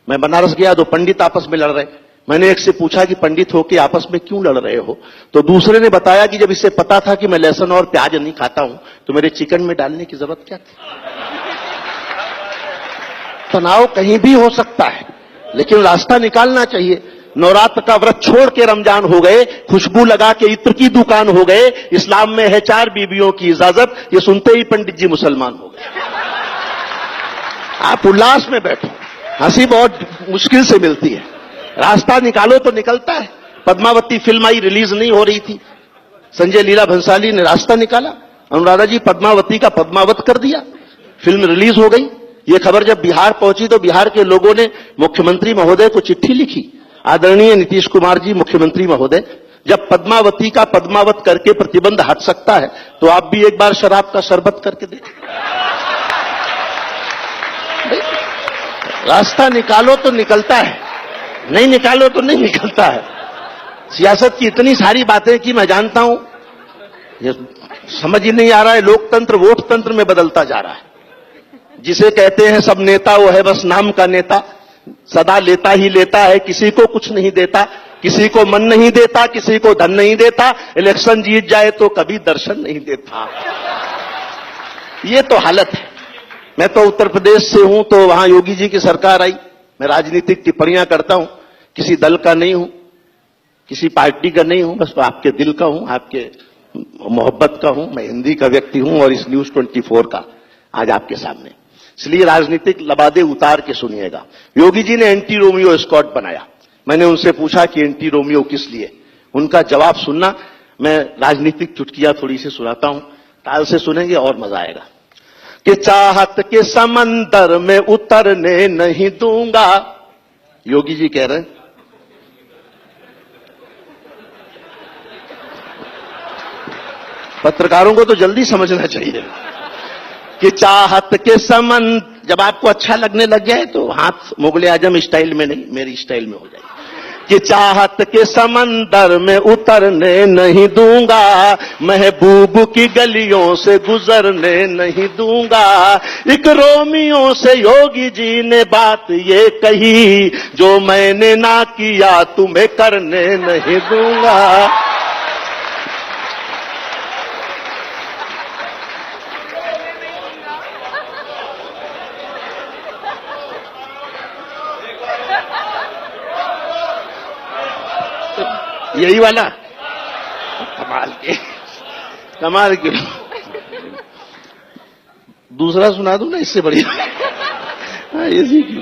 मैं बनारस गया तो पंडित आपस में लड़ रहे। मैंने एक से पूछा कि पंडित होके आपस में क्यों लड़ रहे हो, तो दूसरे ने बताया कि जब इसे पता था कि मैं लहसुन और प्याज नहीं खाता हूं तो मेरे चिकन में डालने की जरूरत क्या थी। तनाव कहीं भी हो सकता है, लेकिन रास्ता निकालना चाहिए। नवरात्र का व्रत छोड़ के रमजान हो गए, खुशबू लगा के इत्र की दुकान हो गए, इस्लाम में है 4 बीवियों की इजाजत, ये सुनते ही पंडित जी मुसलमान हो गए। आप उल्लास में बैठो, हंसी बहुत मुश्किल से मिलती है, रास्ता निकालो तो निकलता है। पद्मावती फिल्म आई, रिलीज नहीं हो रही थी, संजय लीला भंसाली ने रास्ता निकाला, अनुराधा जी पद्मावती का पद्मावत कर दिया, फिल्म रिलीज हो गई। ये खबर जब बिहार पहुंची तो बिहार के लोगों ने मुख्यमंत्री महोदय को चिट्ठी लिखी, आदरणीय नीतीश कुमार जी मुख्यमंत्री महोदय, जब पद्मावती का पद्मावत करके प्रतिबंध हट सकता है तो आप भी एक बार शराब का शरबत करके देखें। रास्ता निकालो तो निकलता है, नहीं निकालो तो नहीं निकलता है। सियासत की इतनी सारी बातें कि मैं जानता हूं, ये समझ ही नहीं आ रहा है, लोकतंत्र वोट तंत्र में बदलता जा रहा है। जिसे कहते हैं सब नेता वो है बस नाम का नेता, सदा लेता ही लेता है, किसी को कुछ नहीं देता, किसी को मन नहीं देता, किसी को धन नहीं देता, इलेक्शन जीत जाए तो कभी दर्शन नहीं देता। ये तो हालत है। मैं तो उत्तर प्रदेश से हूं, तो वहां योगी जी की सरकार आई। मैं राजनीतिक टिप्पणियां करता हूं, किसी दल का नहीं हूं, किसी पार्टी का नहीं हूं, बस आपके दिल का हूं, आपके मोहब्बत का हूं। मैं हिंदी का व्यक्ति हूं और इस न्यूज 24 का आज आपके सामने, इसलिए राजनीतिक लबादे उतार के सुनिएगा। योगी जी ने एंटी रोमियो स्क्वाड बनाया। मैंने उनसे पूछा कि एंटी रोमियो किस लिए, उनका जवाब सुनना। मैं राजनीतिक चुटकियां थोड़ी सी सुनाता हूं, ताल से सुनेंगे और मजा आएगा। कि चाहत के समंदर में उतरने नहीं दूंगा, योगी जी कह रहे हैं। पत्रकारों को तो जल्दी समझना चाहिए कि चाहत के समंदर, जब आपको अच्छा लगने लग जाए तो हाथ मुगले आजम स्टाइल में नहीं, मेरी स्टाइल में हो जाए। कि चाहत के समंदर में उतरने नहीं दूंगा, महबूब की गलियों से गुजरने नहीं दूंगा। एक रोमियो से योगी जी ने बात ये कही, जो मैंने ना किया तुम्हें करने नहीं दूंगा। यही वाला कमाल के दूसरा सुना दूं ना, इससे बढ़िया। इसी की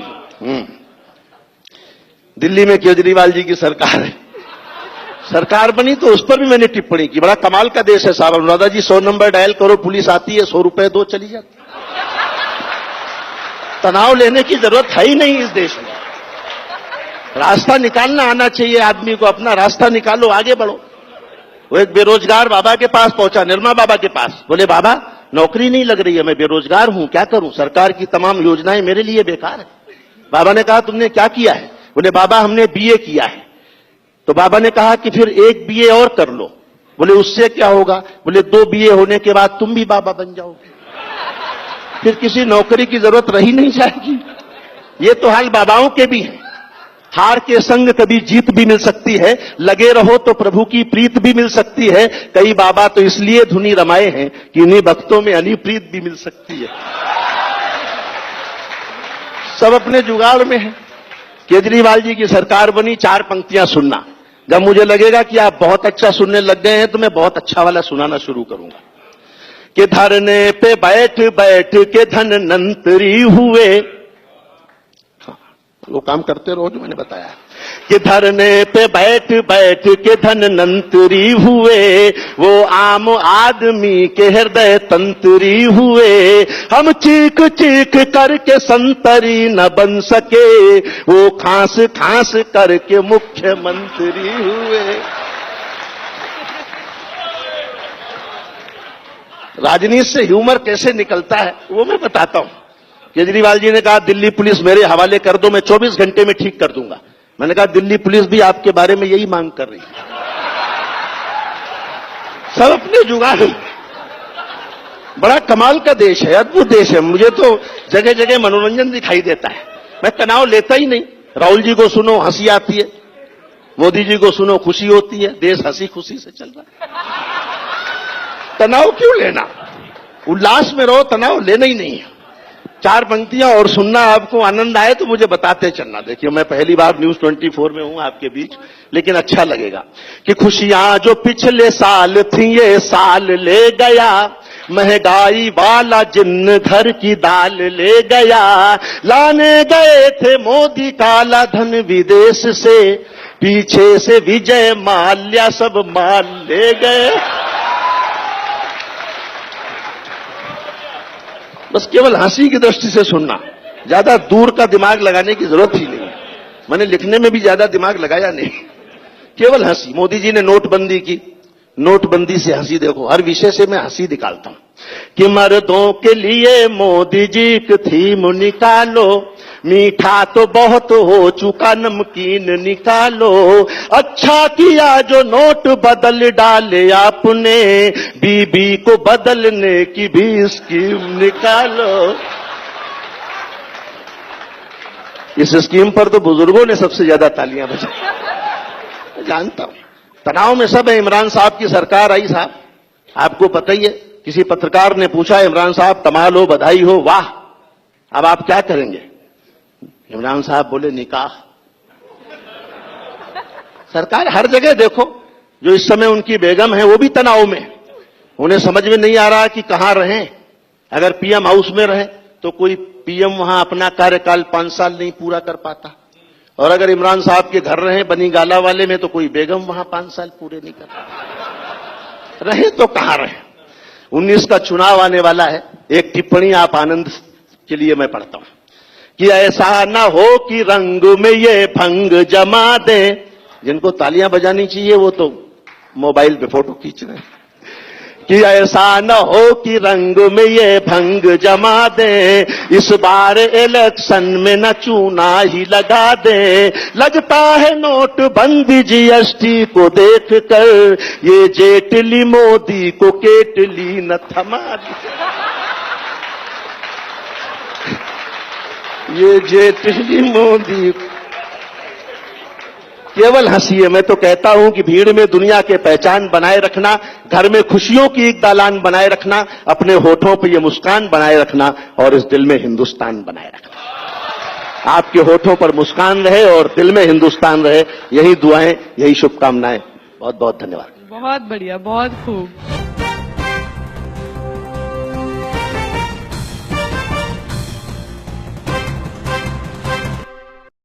दिल्ली में केजरीवाल जी की सरकार है, सरकार बनी तो उस पर भी मैंने टिप्पणी की। बड़ा कमाल का देश है साहब। अनुराधा जी 100 नंबर डायल करो, पुलिस आती है, 100 रुपए दो, चली जाती। तनाव लेने की जरूरत है ही नहीं इस देश में। रास्ता निकालना आना चाहिए आदमी को, अपना रास्ता निकालो, आगे बढ़ो। वो एक बेरोजगार बाबा के पास पहुंचा, निर्मा बाबा के पास। बोले बाबा नौकरी नहीं लग रही है, मैं बेरोजगार हूं, क्या करूं, सरकार की तमाम योजनाएं मेरे लिए बेकार है। बाबा ने कहा तुमने क्या किया है? बोले बाबा हमने बीए किया है। तो बाबा ने कहा कि फिर एक बीए और कर लो। बोले उससे क्या होगा? बोले 2 बीए होने के बाद तुम भी बाबा बन जाओगे, फिर किसी नौकरी की जरूरत रही नहीं जाएगी। ये तो हाल बाबाओं के भी है। हार के संग कभी जीत भी मिल सकती है, लगे रहो तो प्रभु की प्रीत भी मिल सकती है। कई बाबा तो इसलिए धुनी रमाए हैं कि इन्हीं भक्तों में अनिप्रीत भी मिल सकती है। सब अपने जुगाड़ में है। केजरीवाल जी की सरकार बनी, 4 पंक्तियां सुनना। जब मुझे लगेगा कि आप बहुत अच्छा सुनने लग गए हैं तो मैं बहुत अच्छा वाला सुनाना शुरू करूंगा। कि धरने पे बैठ बैठ के धनवंतरी हुए, वो काम करते रहो जो मैंने बताया। कि धरने पे बैठ बैठ के धनवंतरी हुए, वो आम आदमी के हृदय तंत्री हुए। हम चीख चीख करके संतरी न बन सके, वो खांस खांस करके मुख्यमंत्री हुए। राजनीति से ह्यूमर कैसे निकलता है वो मैं बताता हूं। केजरीवाल जी ने कहा दिल्ली पुलिस मेरे हवाले कर दो, मैं 24 घंटे में ठीक कर दूंगा। मैंने कहा दिल्ली पुलिस भी आपके बारे में यही मांग कर रही है। सब अपने जुगाड़। बड़ा कमाल का देश है, अद्भुत देश है। मुझे तो जगह जगह मनोरंजन दिखाई देता है, मैं तनाव लेता ही नहीं। राहुल जी को सुनो हंसी आती है, मोदी जी को सुनो खुशी होती है, देश हंसी खुशी से चल रहा है। तनाव क्यों लेना, उल्लास में रहो, तनाव लेना ही नहीं है। 4 पंक्तियां और सुनना, आपको आनंद आए तो मुझे बताते चलना। देखिए मैं पहली बार न्यूज 24 में हूं आपके बीच, लेकिन अच्छा लगेगा कि खुशियां जो पिछले साल थी ये साल ले गया, महंगाई वाला जिन्न घर की दाल ले गया, लाने गए थे मोदी काला धन विदेश से, पीछे से विजय माल्या सब माल ले गए। बस केवल हंसी की दृष्टि से सुनना, ज्यादा दूर का दिमाग लगाने की जरूरत ही नहीं है। मैंने लिखने में भी ज्यादा दिमाग लगाया नहीं, केवल हंसी। मोदी जी ने नोटबंदी की, नोटबंदी से हंसी देखो, हर विषय से मैं हंसी निकालता हूं कि मर्दों के लिए मोदी जी की थीम निकालो, मीठा तो बहुत हो चुका नमकीन निकालो, अच्छा किया जो नोट बदल डाले आपने, बीबी को बदलने की भी स्कीम निकालो। इस स्कीम पर तो बुजुर्गों ने सबसे ज्यादा तालियां बजाई, जानता हूं। तनाव में सब है। इमरान साहब की सरकार आई साहब, आपको पता ही है। किसी पत्रकार ने पूछा इमरान साहब कमाल हो, बधाई हो, वाह, अब आप क्या करेंगे? इमरान साहब बोले निकाह। सरकार हर जगह देखो, जो इस समय उनकी बेगम है वो भी तनाव में, उन्हें समझ में नहीं आ रहा कि कहां रहें। अगर पीएम हाउस में रहे तो कोई पीएम वहां अपना कार्यकाल 5 साल नहीं पूरा कर पाता, और अगर इमरान साहब के घर रहे बनी गाला वाले में तो कोई बेगम वहां 5 साल पूरे नहीं कर पाता। रहे तो कहां रहे। 19 का चुनाव आने वाला है। एक टिप्पणी आप आनंद के लिए मैं पढ़ता हूं कि ऐसा ना हो कि रंग में ये भंग जमा दे। जिनको तालियां बजानी चाहिए वो तो मोबाइल पे फोटो खींच रहे हैं। कि ऐसा न हो कि रंग में ये भंग जमा दे, इस बार इलेक्शन में न चूना ही लगा दे। लगता है नोट बंदी जीएसटी को देख कर, ये जेटली मोदी को केटली न थमा दे। ये जेटली मोदी, केवल हंसी है। मैं तो कहता हूं कि भीड़ में दुनिया के पहचान बनाए रखना, घर में खुशियों की एक दालान बनाए रखना, अपने होठों पर ये मुस्कान बनाए रखना और इस दिल में हिंदुस्तान बनाए रखना। आपके होठों पर मुस्कान रहे और दिल में हिंदुस्तान रहे, यही दुआएं, यही शुभकामनाएं। बहुत बहुत धन्यवाद। बहुत बढ़िया, बहुत खूब।